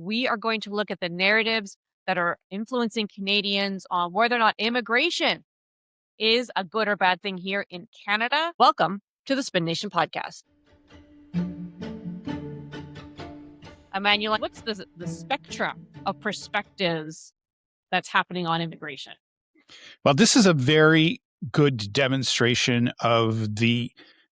we are going to look at the narratives that are influencing Canadians on whether or not immigration is a good or bad thing here in Canada. Welcome to the Spin Nation podcast. Emmanuel, what's the spectrum of perspectives that's happening on immigration? Well, this is a very good demonstration of the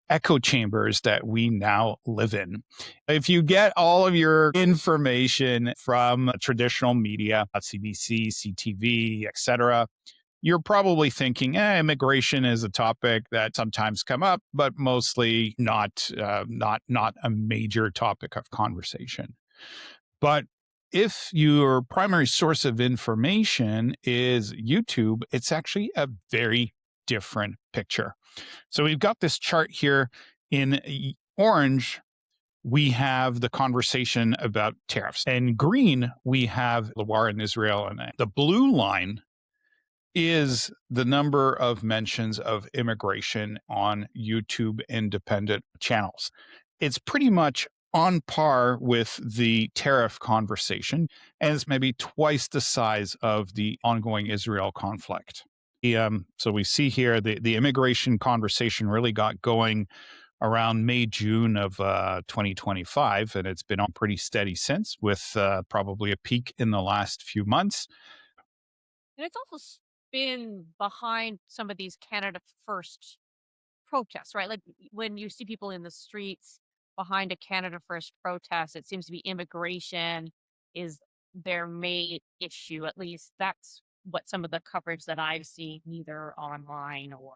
echo chambers that we now live in. If you get all of your information from traditional media, CBC, CTV, etc., you're probably thinking, immigration is a topic that sometimes come up, but mostly not a major topic of conversation. But if your primary source of information is YouTube, it's actually a very different picture. So we've got this chart here in orange. We have the conversation about tariffs. In green, we have the war in Israel. And the blue line is the number of mentions of immigration on YouTube independent channels. It's pretty much on par with the tariff conversation, and it's maybe twice the size of the ongoing Israel conflict. So we see here the immigration conversation really got going around May, June of 2025, and it's been on pretty steady since, with probably a peak in the last few months. And it's also been behind some of these Canada First protests, right? Like when you see people in the streets behind a Canada First protest, it seems to be immigration is their main issue. At least that's what some of the coverage that I've seen, either online or.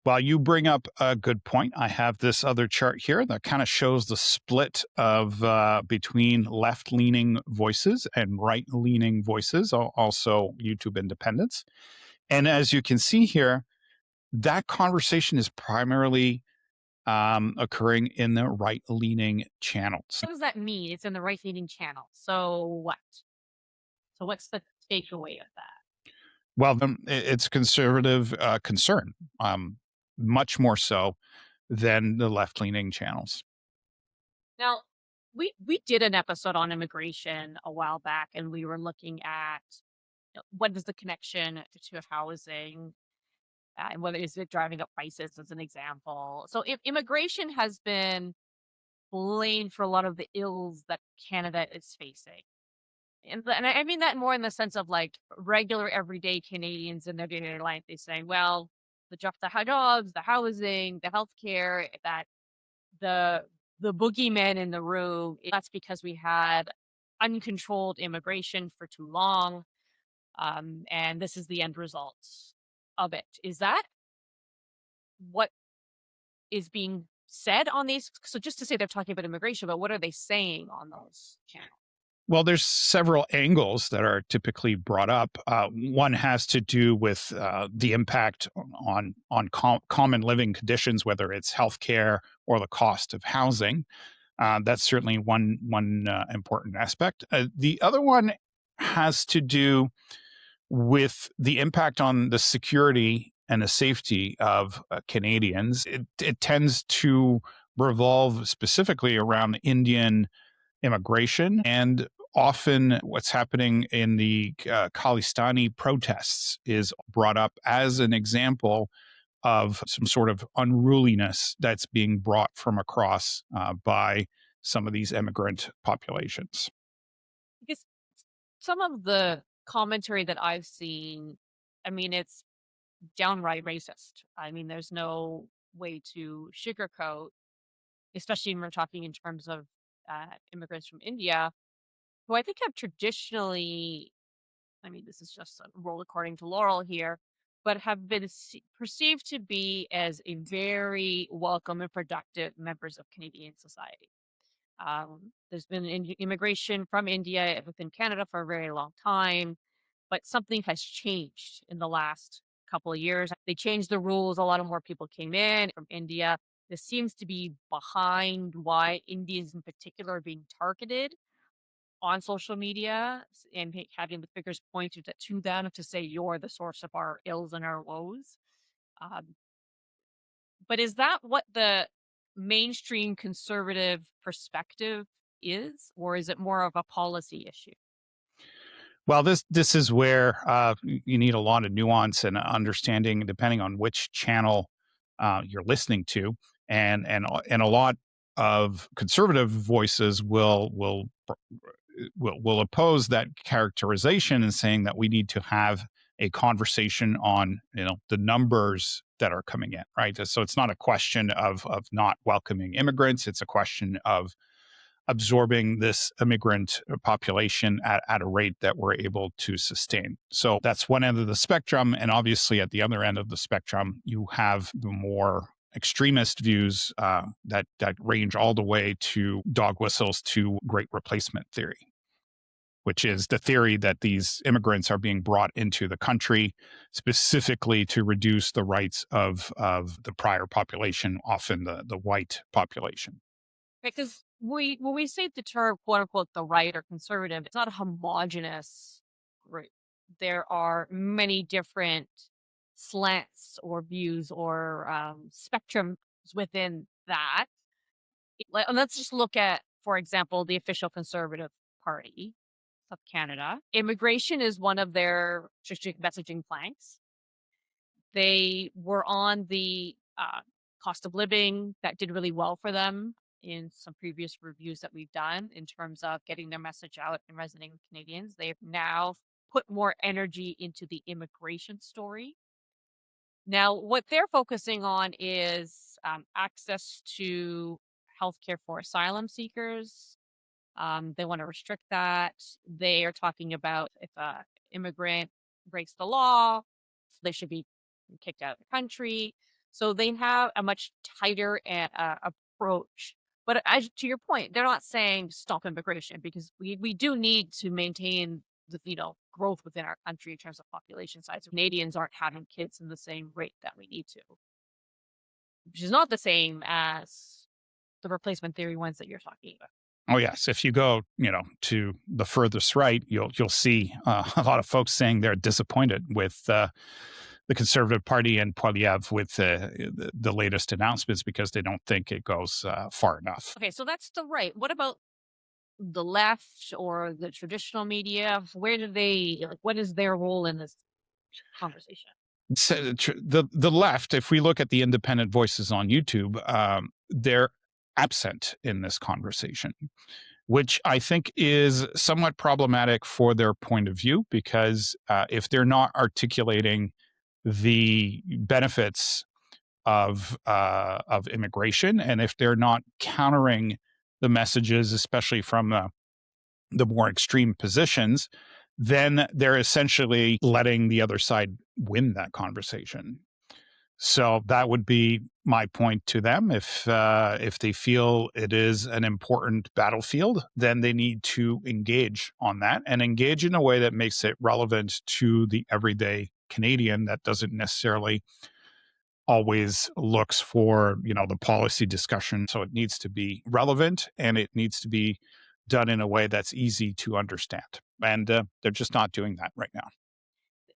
Well, you bring up a good point. I have this other chart here that kind of shows the split of between left-leaning voices and right-leaning voices, also YouTube independents. And as you can see here, that conversation is primarily occurring in the right-leaning channels. What does that mean? It's in the right-leaning channel. So what? So what's the takeaway of that? Well, it's conservative concern, much more so than the left-leaning channels. Now, we did an episode on immigration a while back, and we were looking at what is the connection to housing, and whether is it driving up prices as an example. So immigration has been blamed for a lot of the ills that Canada is facing. And I mean that more in the sense of like regular everyday Canadians in their day-to-day life. They say, well, the jobs, the housing, the healthcare, that the boogeyman in the room, that's because we had uncontrolled immigration for too long. And this is the end result of it. Is that what is being said on these? So just to say they're talking about immigration, but what are they saying on those channels? Well, there's several angles that are typically brought up. One has to do with the impact on common living conditions, whether it's healthcare or the cost of housing. That's certainly one important aspect. The other one has to do with the impact on the security and the safety of Canadians. It tends to revolve specifically around Indian immigration, and often what's happening in the Khalistani protests is brought up as an example of some sort of unruliness that's being brought from across by some of these immigrant populations. Because some of the commentary that I've seen, I mean, it's downright racist. I mean, there's no way to sugarcoat, especially when we're talking in terms of immigrants from India, who I think have traditionally, I mean, this is just a roll according to Laurel here, but have been perceived to be as a very welcome and productive members of Canadian society. There's been immigration from India within Canada for a very long time, but something has changed in the last couple of years. They changed the rules. A lot of more people came in from India. This seems to be behind why Indians in particular are being targeted on social media and having the figures pointed to them to say you're the source of our ills and our woes. Um, but is that what the mainstream conservative perspective is, or is it more of a policy issue? Well, this is where you need a lot of nuance and understanding, depending on which channel you're listening to, and a lot of conservative voices will oppose that characterization and saying that we need to have a conversation on the numbers that are coming in, right? So it's not a question of not welcoming immigrants; it's a question of absorbing this immigrant population at a rate that we're able to sustain. So that's one end of the spectrum. And obviously, at the other end of the spectrum, you have the more extremist views that range all the way to dog whistles to great replacement theory, which is the theory that these immigrants are being brought into the country specifically to reduce the rights of the prior population, often the white population. Because when we say the term quote unquote the right or conservative, it's not a homogenous group. There are many different slants or views or spectrums within that. Let's just look at, for example, the official Conservative Party of Canada. Immigration is one of their strategic messaging planks. They were on the cost of living that did really well for them in some previous reviews that we've done in terms of getting their message out and resonating with Canadians. They've now put more energy into the immigration story. Now, what they're focusing on is access to healthcare for asylum seekers. They want to restrict that. They are talking about if a immigrant breaks the law, they should be kicked out of the country. So they have a much tighter approach. But as to your point, they're not saying stop immigration because we do need to maintain the growth within our country in terms of population size. Canadians aren't having kids in the same rate that we need to, which is not the same as the replacement theory ones that you're talking about. Oh yes, if you go, to the furthest right, you'll see a lot of folks saying they're disappointed with the Conservative Party and Poilievre with the latest announcements because they don't think it goes far enough. Okay, so that's the right. What about the left or the traditional media? Where do they what is their role in this conversation? So the left, if we look at the independent voices on YouTube, they're absent in this conversation, which I think is somewhat problematic for their point of view because if they're not articulating the benefits of immigration, and if they're not countering the messages, especially from the more extreme positions, then they're essentially letting the other side win that conversation. So that would be my point to them. If they feel it is an important battlefield, then they need to engage on that and engage in a way that makes it relevant to the everyday Canadian that doesn't necessarily always looks for the policy discussion. So it needs to be relevant and it needs to be done in a way that's easy to understand. And they're just not doing that right now.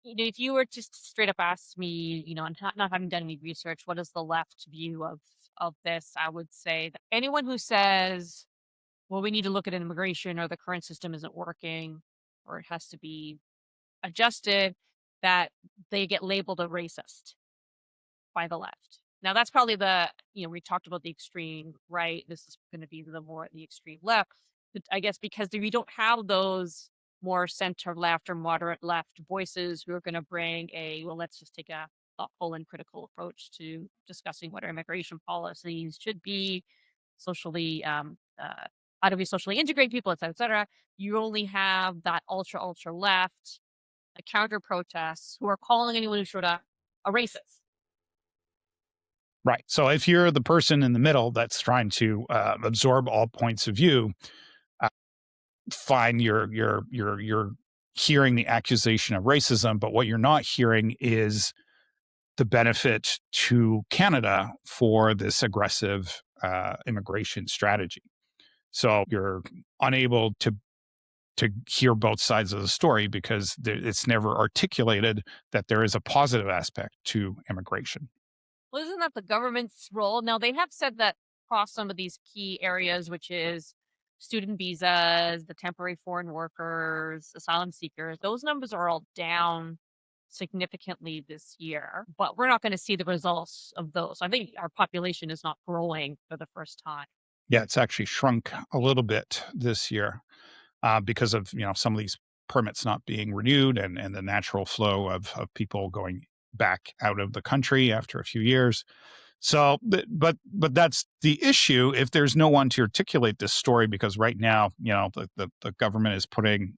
If you were just straight up ask me, and not having done any research, what is the left view of this? I would say that anyone who says, "Well, we need to look at immigration," or "the current system isn't working," or "it has to be adjusted," that they get labeled a racist by the left. Now that's probably we talked about the extreme right. This is going to be the more the extreme left. But I guess because we don't have those more center left or moderate left voices who are going to bring well, let's just take a thoughtful and critical approach to discussing what our immigration policies should be, socially, how do we socially integrate people, et cetera, et cetera. You only have that ultra left, a counter protests who are calling anyone who showed up a racist. Right. So if you're the person in the middle that's trying to absorb all points of view, uh, fine, you're hearing the accusation of racism, but what you're not hearing is the benefit to Canada for this aggressive immigration strategy. So you're unable to hear both sides of the story because it's never articulated that there is a positive aspect to immigration. Well, isn't that the government's role? Now, they have said that across some of these key areas, which is student visas, the temporary foreign workers, asylum seekers, those numbers are all down significantly this year, but we're not going to see the results of those. I think our population is not growing for the first time. Yeah, it's actually shrunk a little bit this year because of some of these permits not being renewed and the natural flow of people going back out of the country after a few years. So, but that's the issue. If there's no one to articulate this story, because right now, the government is putting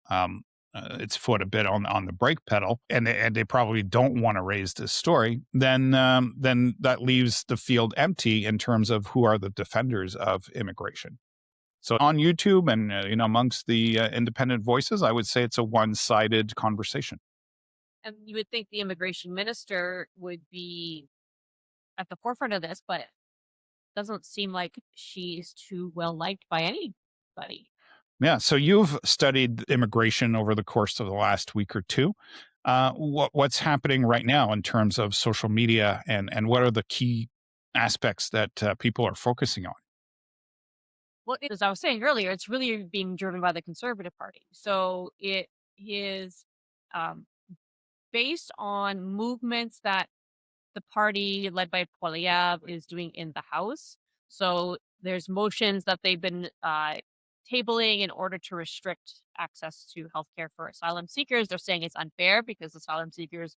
its foot a bit on the brake pedal, and they probably don't want to raise this story. Then that leaves the field empty in terms of who are the defenders of immigration. So on YouTube and amongst the independent voices, I would say it's a one-sided conversation. And you would think the immigration minister would be at the forefront of this, but doesn't seem like she's too well liked by anybody. Yeah. So you've studied immigration over the course of the last week or two. What's happening right now in terms of social media, and what are the key aspects that people are focusing on? Well, as I was saying earlier, it's really being driven by the Conservative Party. So it is um, based on movements that the party led by Poilievre is doing in the House. So there's motions that they've been tabling in order to restrict access to healthcare for asylum seekers. They're saying it's unfair because asylum seekers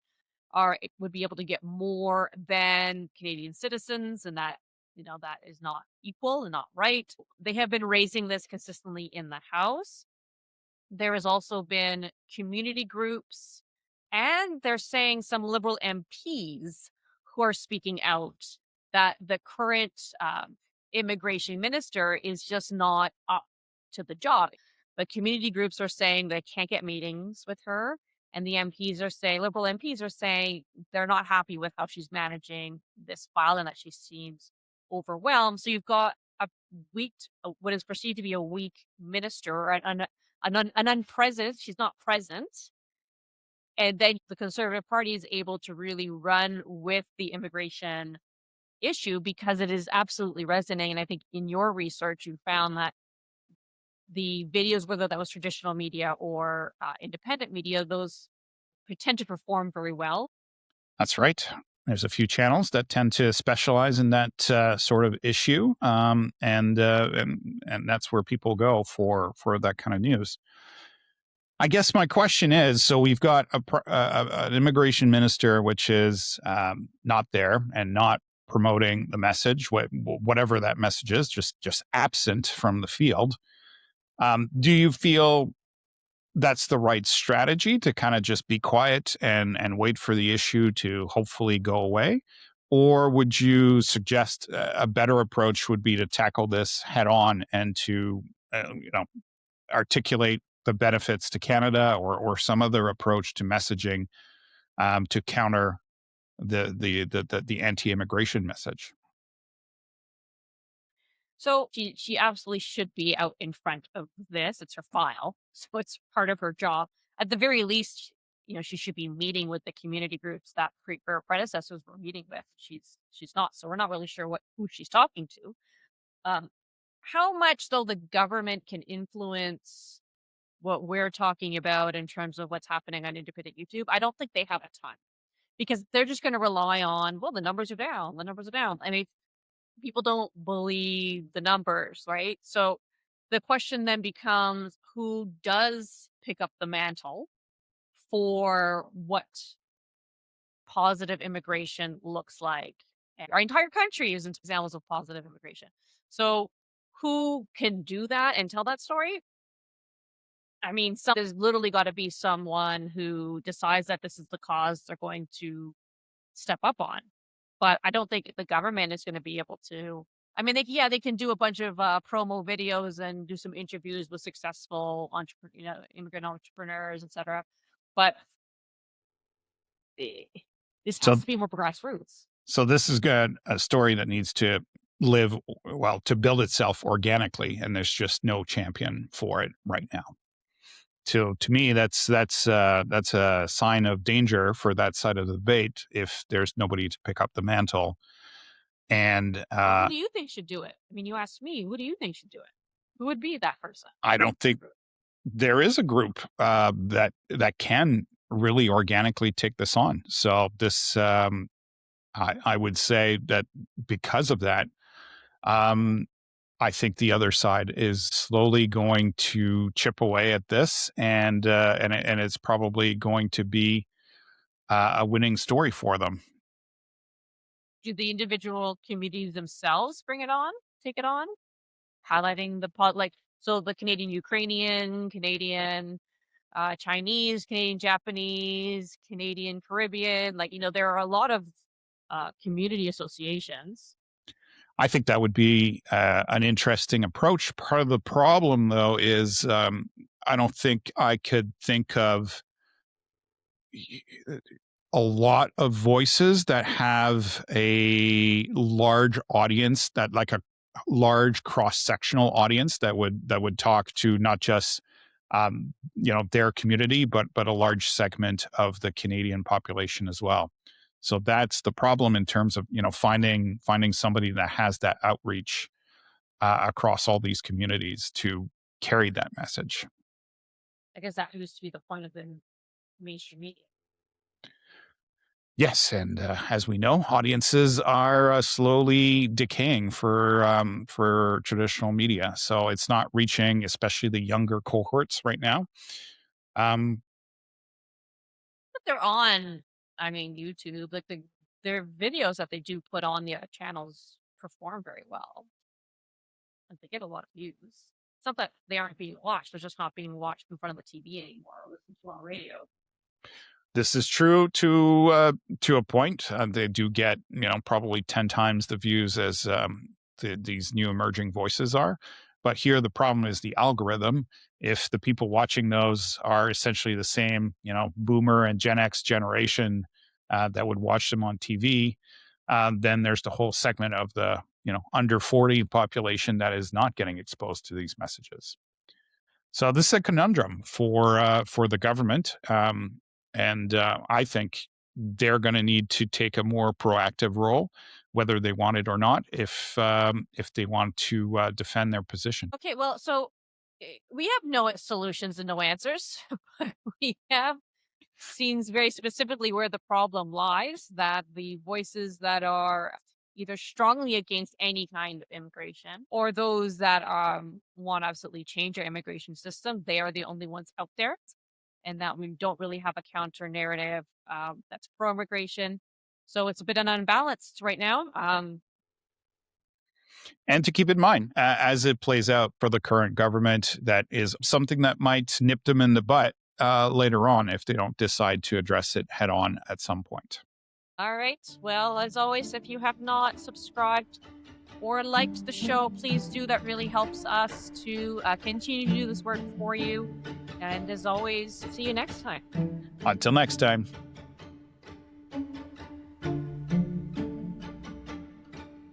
would be able to get more than Canadian citizens, and that that is not equal and not right. They have been raising this consistently in the House. There has also been community groups, and they're saying some Liberal MPs who are speaking out that the current immigration minister is just not up to the job. But community groups are saying they can't get meetings with her. And the MPs are saying, Liberal MPs are saying they're not happy with how she's managing this file and that she seems overwhelmed. So you've got a weak, what is perceived to be a weak minister, or an unpresent. She's not present. And then the Conservative Party is able to really run with the immigration issue because it is absolutely resonating. And I think in your research, you found that the videos, whether that was traditional media or independent media, those tend to perform very well. That's right. There's a few channels that tend to specialize in that sort of issue, and that's where people go for that kind of news. I guess my question is: so we've got an immigration minister, which is not there and not promoting the message, whatever that message is, just absent from the field. Do you feel that's the right strategy to kind of just be quiet and wait for the issue to hopefully go away? Or would you suggest a better approach would be to tackle this head on and to, articulate the benefits to Canada, or some other approach to messaging to counter the anti-immigration message? So she absolutely should be out in front of this. It's her file, so it's part of her job. At the very least, she should be meeting with the community groups that her predecessors were meeting with. She's not, so we're not really sure who she's talking to. Um, how much though the government can influence what we're talking about in terms of what's happening on independent YouTube? I don't think they have a ton because they're just going to rely on, well, the numbers are down. The numbers are down. I mean, people don't believe the numbers, right? So the question then becomes who does pick up the mantle for what positive immigration looks like. And our entire country is examples of positive immigration. So who can do that and tell that story? I mean, there's literally got to be someone who decides that this is the cause they're going to step up on. But I don't think the government is gonna be able to. I mean, they can do a bunch of, promo videos and do some interviews with successful immigrant entrepreneurs, etcetera, but, eh, this has So to be more grassroots. so this is good a story that needs to live, well, to build itself organically, and there's just no champion for it right now. So to me, that's a sign of danger for that side of the debate if there's nobody to pick up the mantle. And Well, who do you think should do it? I mean, you asked me, who do you think should do it? Who would be that person? I don't think there is a group that can really organically take this on. So I would say that because of that, um, I think the other side is slowly going to chip away at this, and it's probably going to be a winning story for them. Do the individual communities themselves bring it on, take it on? Highlighting the pod like, so the Canadian Ukrainian, Canadian, Chinese, Canadian Japanese, Canadian Caribbean, like, there are a lot of, community associations. I think that would be an interesting approach. Part of the problem, though, is I don't think I could think of a lot of voices that have a large audience, that like a large cross-sectional audience that would talk to not just their community, but a large segment of the Canadian population as well. So that's the problem in terms of finding somebody that has that outreach across all these communities to carry that message. I guess that used to be the point of the mainstream media. Yes, and as we know, audiences are slowly decaying for traditional media, so it's not reaching, especially the younger cohorts right now. Um, But they're on, YouTube, like, their videos that they do put on the, channels perform very well, and they get a lot of views. It's not that they aren't being watched, they're just not being watched in front of the TV anymore or listened to on radio. this is true to a point. They do get probably 10 times the views as these new emerging voices are. But here the problem is the algorithm. If the people watching those are essentially the same, Boomer and Gen X generation that would watch them on TV, then there's the whole segment of the under 40 population that is not getting exposed to these messages. So this is a conundrum for the government, and I think they're going to need to take a more proactive role, whether they want it or not, if they want to defend their position. Okay, well, so, we have no solutions and no answers, but we have seen very specifically where the problem lies, that the voices that are either strongly against any kind of immigration or those that want to absolutely change our immigration system, they are the only ones out there, and that we don't really have a counter narrative that's pro immigration. So it's a bit unbalanced right now. And to keep in mind, as it plays out for the current government, that is something that might nip them in the butt later on if they don't decide to address it head on at some point. All right. Well, as always, if you have not subscribed or liked the show, please do. That really helps us to continue to do this work for you. And as always, see you next time. Until next time.